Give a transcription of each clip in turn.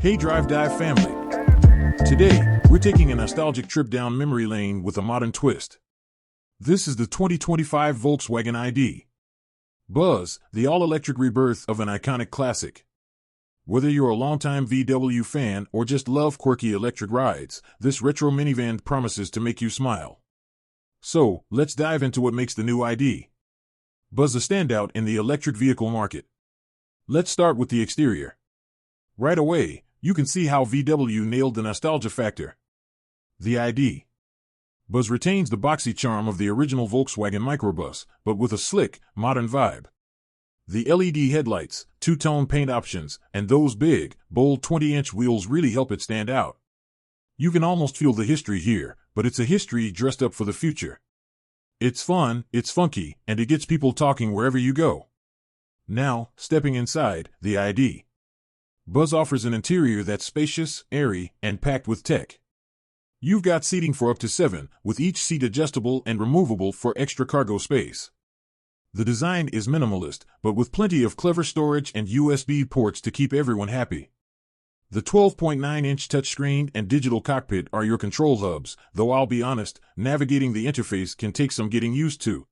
Hey Drive Dive family! Today, we're taking a nostalgic trip down memory lane with a modern twist. This is the 2025 Volkswagen ID. Buzz, the all-electric rebirth of an iconic classic. Whether you're a longtime VW fan or just love quirky electric rides, this retro minivan promises to make you smile. So, let's dive into what makes the new ID. Buzz a standout in the electric vehicle market. Let's start with the exterior. Right away, you can see how VW nailed the nostalgia factor. The ID. Buzz retains the boxy charm of the original Volkswagen microbus, but with a slick, modern vibe. The LED headlights, two-tone paint options, and those big, bold 20-inch wheels really help it stand out. You can almost feel the history here, but it's a history dressed up for the future. It's fun, it's funky, and it gets people talking wherever you go. Now, stepping inside, the ID. Buzz offers an interior that's spacious, airy, and packed with tech. You've got seating for up to 7, with each seat adjustable and removable for extra cargo space. The design is minimalist, but with plenty of clever storage and USB ports to keep everyone happy. The 12.9-inch touchscreen and digital cockpit are your control hubs, though I'll be honest, navigating the interface can take some getting used to.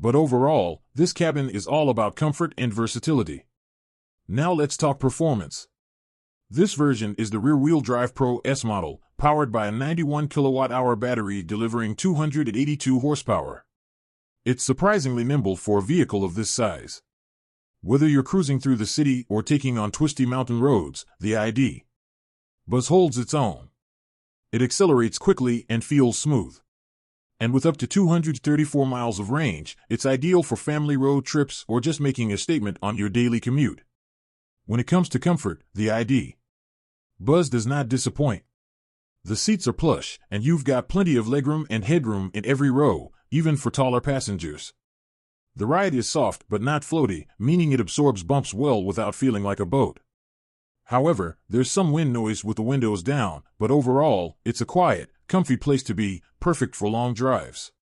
But overall, this cabin is all about comfort and versatility. Now let's talk performance. This version is the rear-wheel drive Pro S model, powered by a 91 kilowatt-hour battery delivering 282 horsepower. It's surprisingly nimble for a vehicle of this size. Whether you're cruising through the city or taking on twisty mountain roads, the ID. Buzz holds its own. It accelerates quickly and feels smooth. And with up to 234 miles of range, it's ideal for family road trips or just making a statement on your daily commute. When it comes to comfort, the ID. Buzz does not disappoint. The seats are plush, and you've got plenty of legroom and headroom in every row, even for taller passengers. The ride is soft but not floaty, meaning it absorbs bumps well without feeling like a boat. However, there's some wind noise with the windows down, but overall, it's a quiet, comfy place to be, perfect for long drives.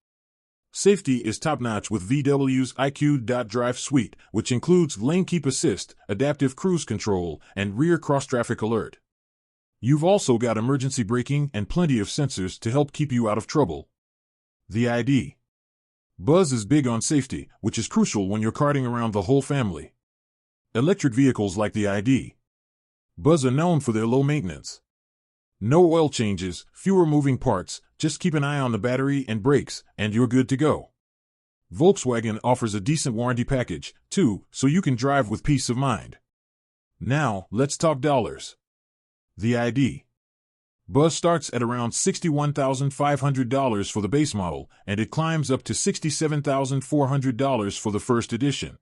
Safety is top-notch with VW's IQ.Drive suite, which includes lane keep assist, adaptive cruise control, and rear cross-traffic alert. You've also got emergency braking and plenty of sensors to help keep you out of trouble. The ID. Buzz is big on safety, which is crucial when you're carting around the whole family. Electric vehicles like the ID. Buzz are known for their low maintenance. No oil changes, fewer moving parts, just keep an eye on the battery and brakes, and you're good to go. Volkswagen offers a decent warranty package, too, so you can drive with peace of mind. Now, let's talk dollars. The ID. Buzz starts at around $61,500 for the base model, and it climbs up to $67,400 for the first edition.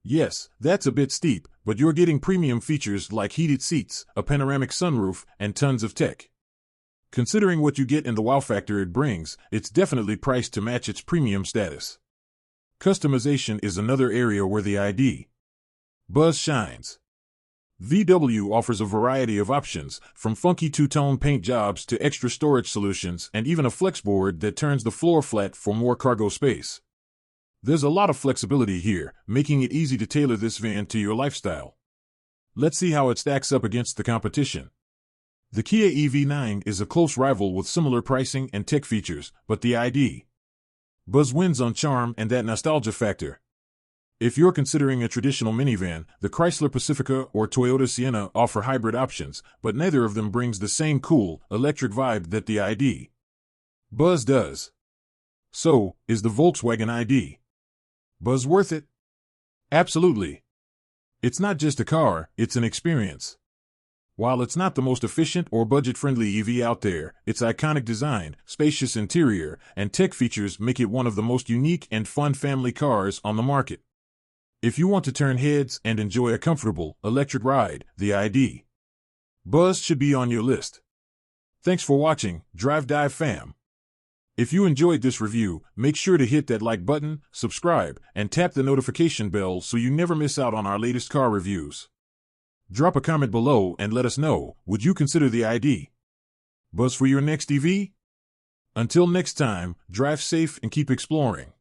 Yes, that's a bit steep, but you're getting premium features like heated seats, a panoramic sunroof, and tons of tech. Considering what you get and the wow factor it brings, it's definitely priced to match its premium status. Customization is another area where the ID. Buzz shines. VW offers a variety of options, from funky two-tone paint jobs to extra storage solutions and even a flexboard that turns the floor flat for more cargo space. There's a lot of flexibility here, making it easy to tailor this van to your lifestyle. Let's see how it stacks up against the competition. The Kia EV9 is a close rival with similar pricing and tech features, but the ID. Buzz wins on charm and that nostalgia factor. If you're considering a traditional minivan, the Chrysler Pacifica or Toyota Sienna offer hybrid options, but neither of them brings the same cool, electric vibe that the ID. Buzz does. So, is the Volkswagen ID. Buzz worth it? Absolutely. It's not just a car, it's an experience. While it's not the most efficient or budget-friendly EV out there, its iconic design, spacious interior, and tech features make it one of the most unique and fun family cars on the market. If you want to turn heads and enjoy a comfortable, electric ride, the ID. Buzz should be on your list. Thanks for watching, Drive Dive fam. If you enjoyed this review, make sure to hit that like button, subscribe, and tap the notification bell so you never miss out on our latest car reviews. Drop a comment below and let us know, would you consider the ID. Buzz for your next EV? Until next time, drive safe and keep exploring.